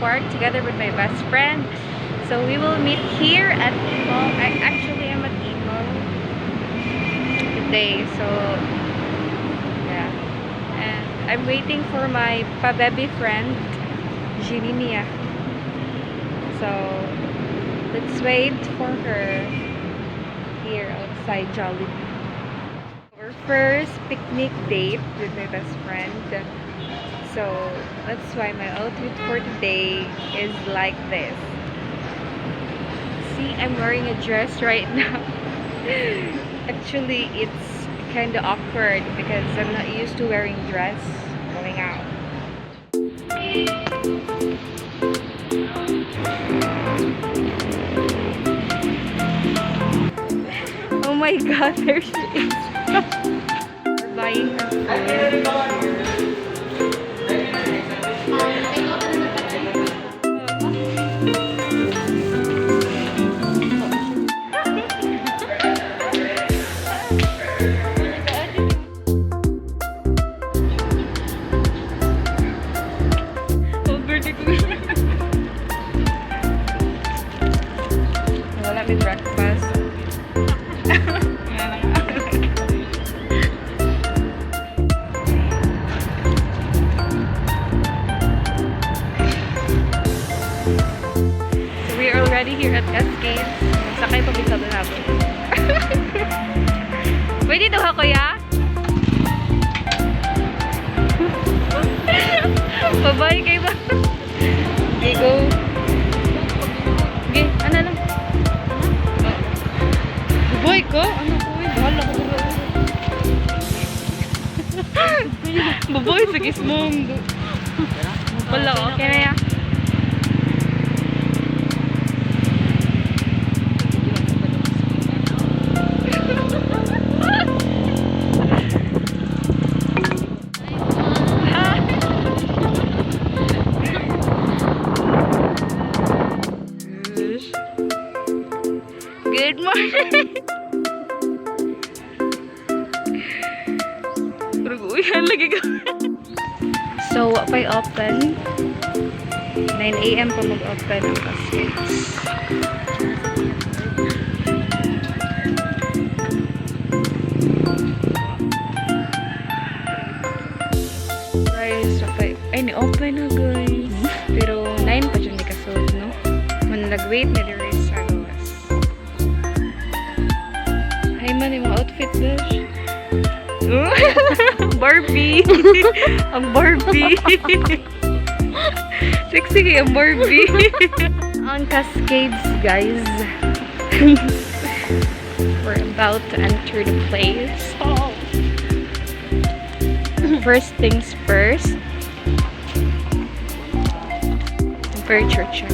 Park together with my best friend. So we will meet here at mall. I actually am at mall today. So yeah, and I'm waiting for my pa-baby friend, Jininia. So let's wait for her here outside Jollibee. Our first picnic date with my best friend. So that's why my outfit for today is like this. See, I'm wearing a dress right now. Actually, it's kind of awkward because I'm not used to wearing dress going out. Oh my god, there she is. We're buying her food. Wala may breakfast. Already here at Cascades. Sakay pa bisa doon natin. Pwede daw ha, kuya? Babay kayo ba? Okay, go. Okay, ano lang? Babay ko? Ano ko eh? Bahala ko ba? Babay, sige smong. Wala, okay na ya. Good morning! Ruguyan lagi ka. So, pa'y open. 9 AM pa mag-open ang Cascades. Guys, ay, ni-open na guys. Pero 9 pa dyan di kasod, no? Manlag-wait na there is sa gawas. Ay man, yung outfit dash. Barbie! Ang Barbie! Sexy kayo ang Barbie! On Cascades, guys. We're about to enter the place. First things first. Temperature check.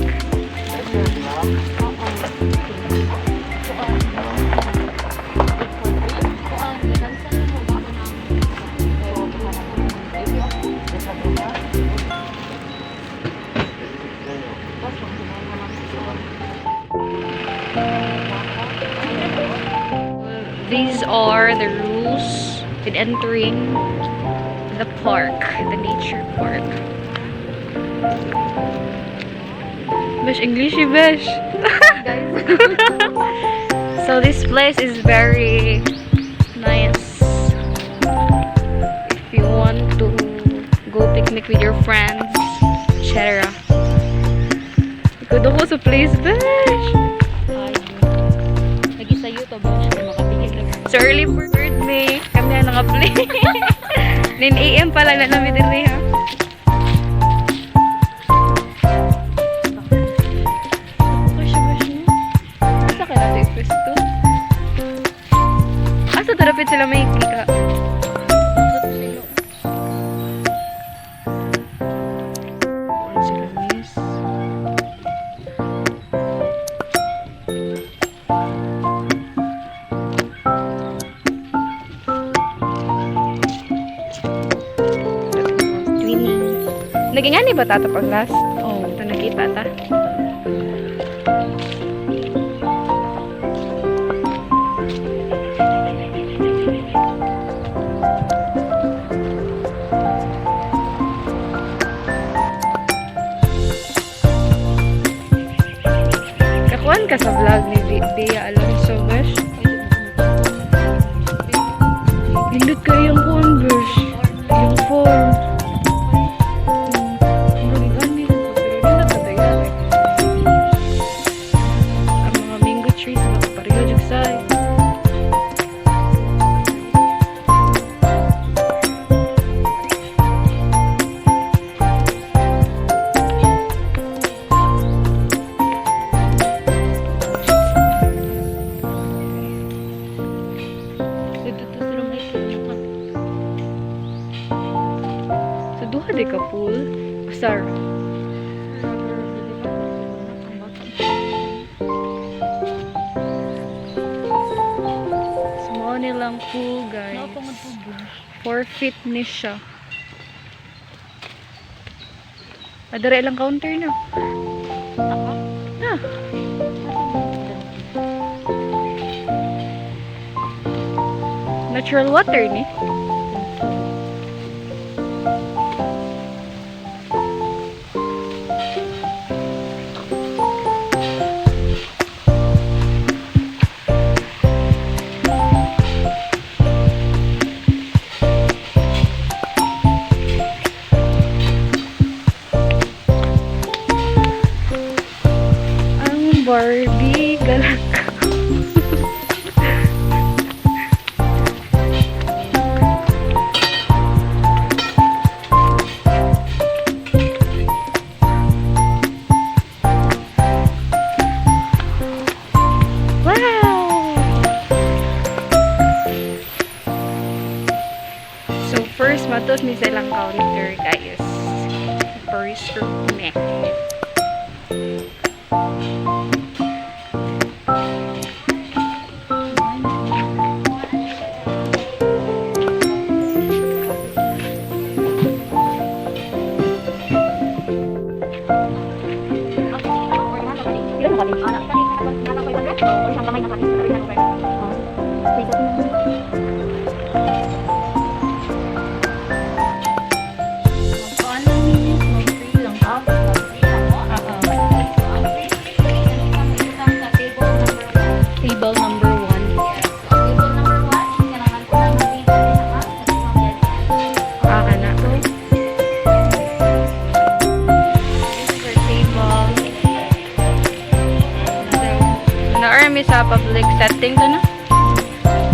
These are the rules with entering the park, the nature park. Besh, English, Besh. So this place is very nice. If you want to go picnic with your friends, etc. Ikaw daw ko sa place, Besh. Lagi sa'yo to, Besh. So early bird me. Kami na naka-play. 9 AM pa lang na namin din ha. Asa ka natin ipesto? Asa tarapit sila may kika? Sila miss. Naging ani ba tata pang last? Oh. Ito nakita ta. di ka pool. Sir. Small nilang pool, guys. 4 feet ni siya. Adara ilang counter na. Ah. Natural water ni. Barbie galak. Wow. So first matos mi sa ilang counter, guys. First room me. Sa public setting to na.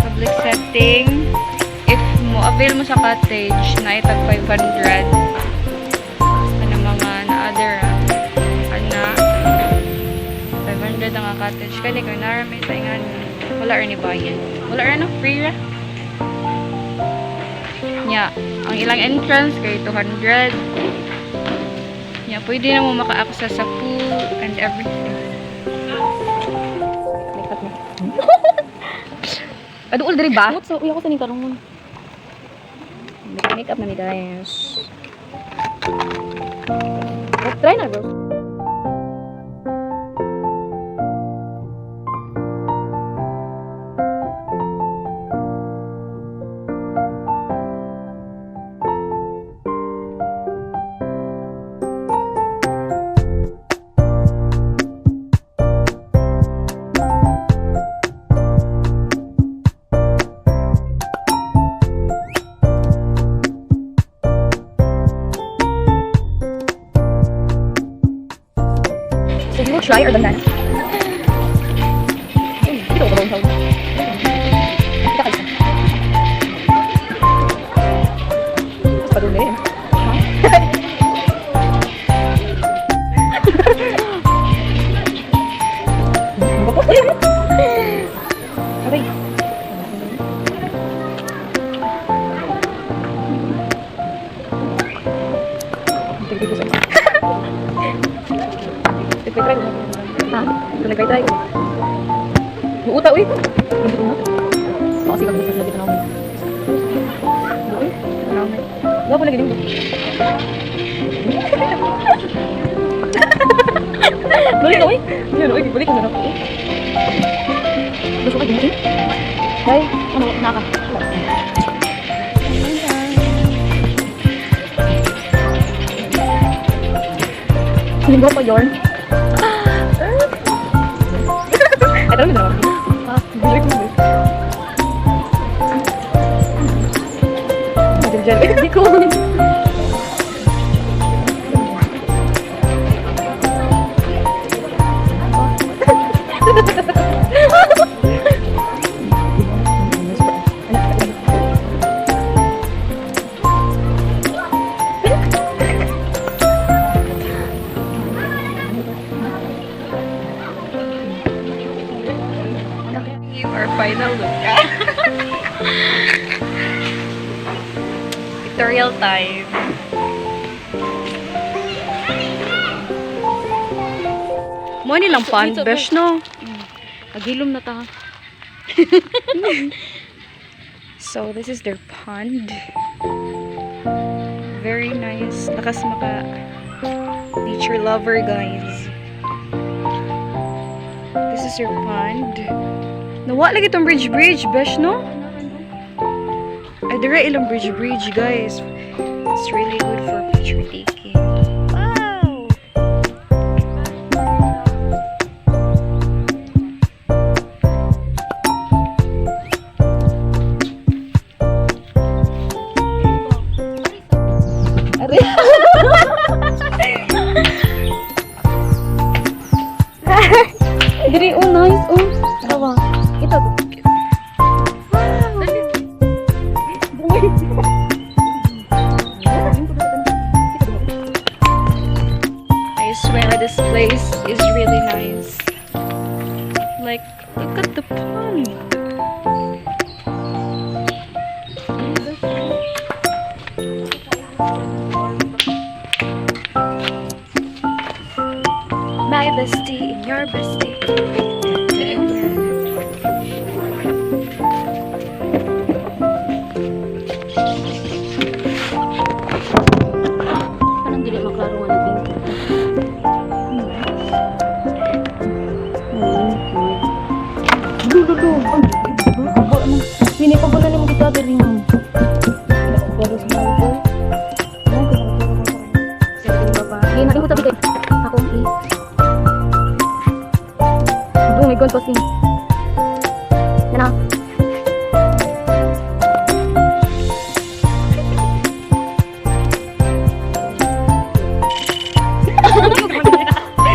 Public setting. If mo avail mo sa cottage na itag 500. Ano mga na other ana 500 ang cottage kani kung narami sa ingan wala ra ni bayan. Wala ra no free ra. Nya, ang ilang entrance kay 200. Nya, pwede na mo maka-access sa pool and everything. Aduol diri ba? So, uya ko sa ning karong. Make up na mi guys. Let's try na, bro. So you will try or dandan? Ito ko ba? Kita kaisa. Mas paduli rin. Okay. Nagtry ko. Ha? Nagtry ko. Buuta, uy. Kasi kag-bukas na dito namin. Uy, namin. Wala po lagi dito. Balik ka, uy. Yun, uy. Balik ka na ako. Gusto ka dito? Ay, ano, naka. Linggo pa yun. Ito na naman. Balik mo. Hindi ko. Our final look. Tutorial time. Mo nilang pond, besh, no? Agilom na ta. So, this is their pond. Very nice. Lakas maka nature lover, guys. This is your pond. Nawa lagi itong bridge, besh, no? Ay, dira ilang bridge, guys. It's really good for picture taking. Wow! Diri, oh nice, oh. Dawa. Ito. I swear this place is really nice. Like, look at the pond. My bestie and your bestie. Anong dili maklaro nga naging? Dudu. Abo ano? Sini pa pala nimo kita diri mo. Baru semua. Ini nanti kita bikin. Aku i. Dung ikon pasti. Yana.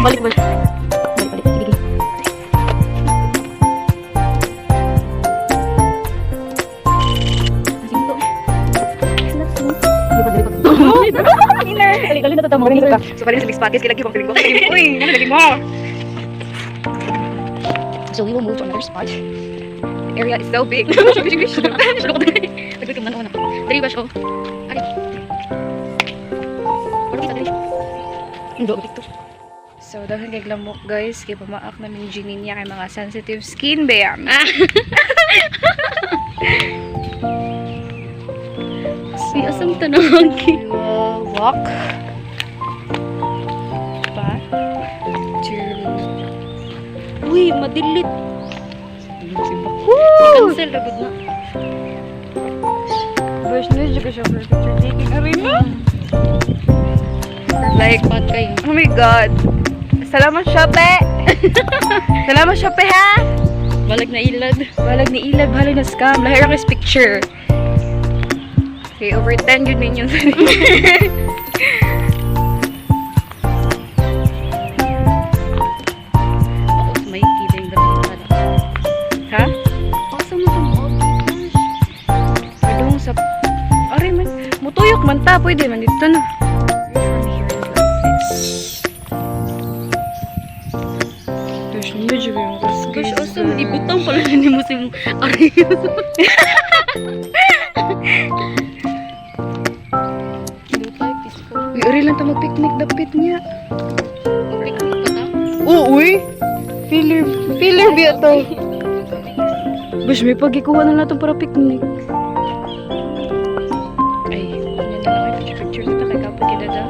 Balik. Sige. Kali-kali na tatama rin ka. So, pala sa Big Spaghetti, lagi pang piling ko. Uy, ano lagi mo? So, we will move to another spot. The area is so big. Dari ba siya? Ari. Wala kita dari. Hindi ako dito. So, dahil kay lamok, guys, kay pamaak namin ginin niya kay mga sensitive skin, bayam. Si asam tanong. Walk back to... Uy, madilit. Woo! Cancel ra gud na. Guys, nandito ko siya for picture taking. Arima? Like, Spot kayo. oh my God. Salamat, Shope! Salamat, Shope, ha? Balag na ilad. Balag ni Ilag, balag na scam. Lahir ako is picture. Okay, over 10 yun ninyo. Tapos may kiling na pala. Ha? Awesome na itong Pwedong sa... Aray man. Mutuyok man ta. Pwede man dito na. There's medyo yung Gosh, awesome. Ibutang pala ni mo si Arius. Uy, uri lang ta mag-picnic dapit niya. Picnic pa ta? Oo, uy. Filler biya to. Bas, may pagkikuha na natin para picnic. Ay, yan na lang kayo. Picture sa kay kapag kidada.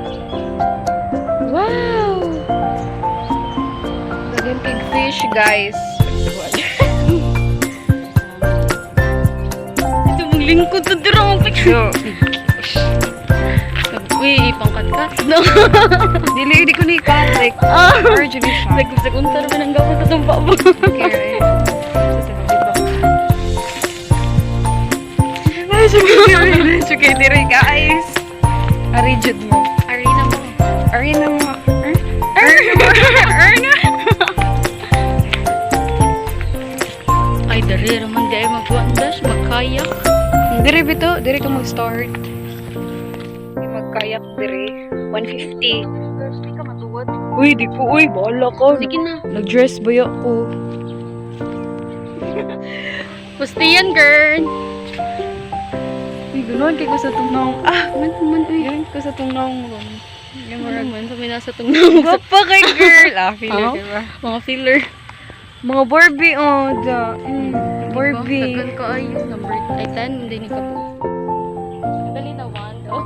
Wow! Lagyan pigfish, guys. Ito mong lingkod na dira mong picture. Uy, pangkat-kat. No. Dili ko ni cut. Like, original siya. Nagsagunta naman ang gawin sa tumpa mo. Okay, ay, sige, diri, guys. Arijud mo. Arena mo. Arena mo. Ay, dari naman di ay magwandas, magkayak. Diri bito, diri ka mag-start. Magkayak diri. 150. Di ka matuwad. Uy, di po, uy, bahala ka. Sige na. Nag-dress ba ko? Basta yan, girl. Uy, ganoon kay ko sa tunong. Ah, Man, uy. ganoon ko sa tunong. Yung Ano murag man, sa may nasa itong namog sa Gapa kay girl. Filler Ah? diba? mga filler. Mga Barbie, oh, da. Barbie. Barbie. Tagal ka ayo. Number 10, hindi ni ka po. Dali na 1 daw.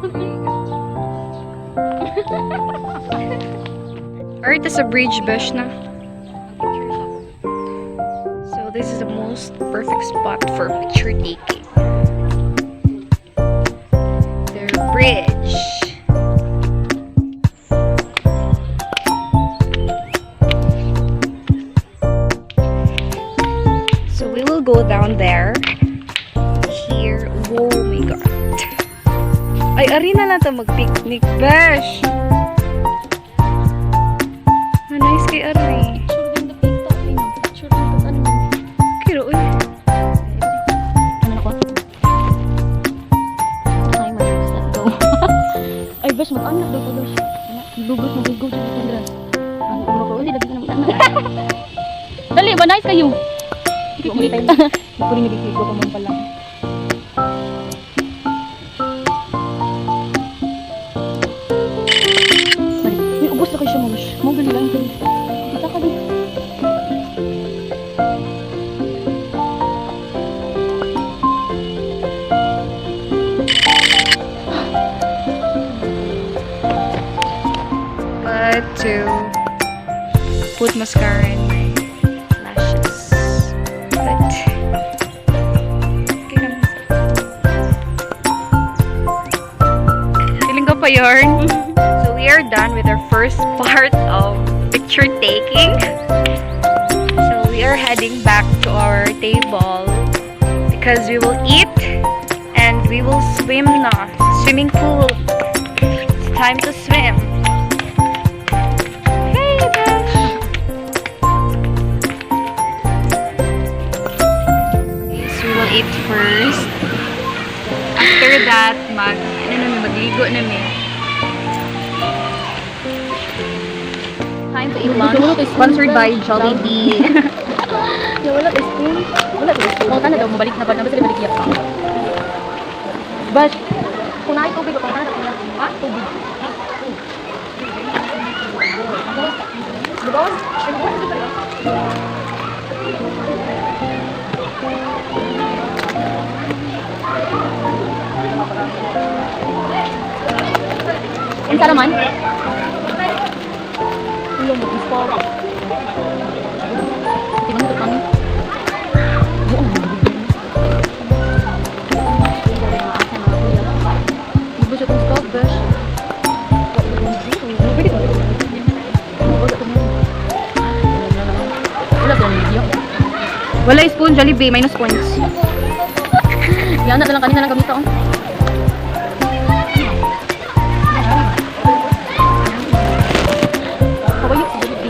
Or ito sa bridge besh na. So this is the most perfect spot for picture taking. The bridge. So we will go down there. Here. Oh my god. Ay, arena na ta mag-picnic, besh. Nice kay Ari. Sure din na kita. Sure din na ano. Kiro, uy. Ano na ko? Ay, let's go. Ay, bes, mag-anak daw ko, bes. Lubos na bigo dyan ito, Dran. Ano, mag-auli, lagi ka na mag-anak. Dali, ba, nice kayo. Hindi ko rin nagkiklik ko pa pala. Balik, may ubos na kayo siya, mamush. Mau gali lang ito. Kita ka din. But to put mascara in my lashes. But okay lang. Feeling ko pa yarn. So we are done with our first part of picture taking. So we are heading back to our table because we will eat and we will swim na. Swimming pool. It's time to swim. Eat first. After that, magligo namin. Time to eat lunch. Sponsored by Jollibee. Ya, wala tayo spoon. Wala tayo spoon. Kung daw, mabalik na ba? Nabasa rin balik iyak ka. Bash, kung nakay tubig, kung nakay tubig. Ha? Tubig. Lubos? Ang salaman? Ulo mo, ispo. Tingnan mo kami. Ibu siya kong stop, besh. Wala ba yung video? Wala spoon, Jollibee, minus points. Yan na lang kanina lang gamit ako. Kawayo sa Jollibee.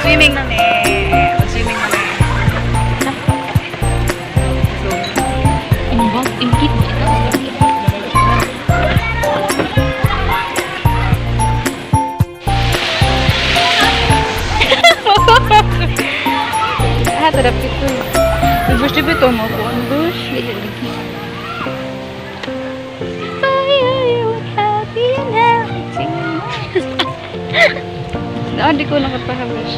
Swimming na Swimming na Involved in kit. Harap ito. Nag-bush na ito mo po. Ang bush. Hindi ko nakapahamish.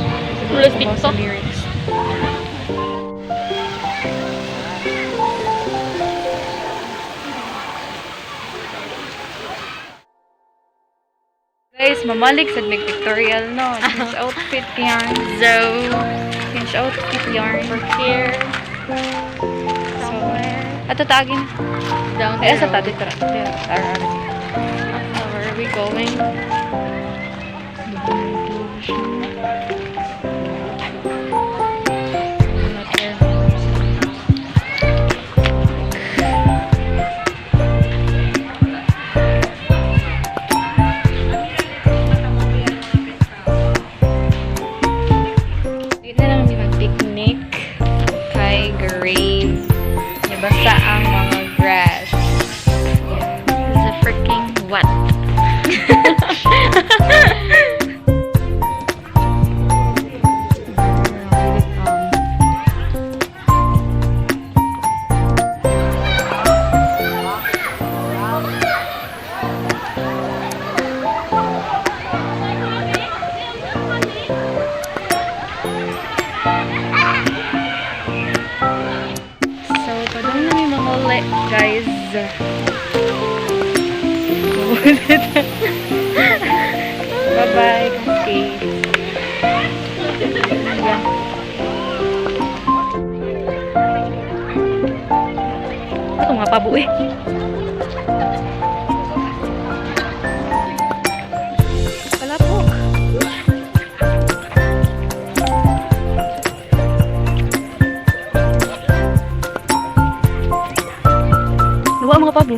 Plus TikTok. Lyrics. Guys, mamalik sa big pictorial, no? Change outfit yarn. So, change outfit yarn. We're here. So, ato tagin. Down Ay, the asa road. tati, tara. Tara. Where are we going? Not here. Dito na lang kami mag-picnic kay grave. Basta ang mga grass. It's a freaking what? So, padang na may mga uli, guys. Bye-bye, Cascades. Ayan. Ito mga pabo eh. Wala po. Luwa mga pabo.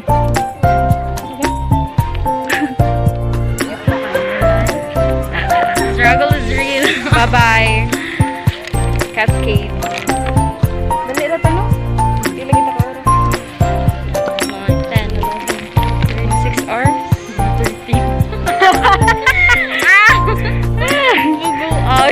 Struggle is real. Bye-bye. Cascade. Dali na tanong. Pila kita ka oras. Mga 10, 11, 6 hours. 13. Google. Oh,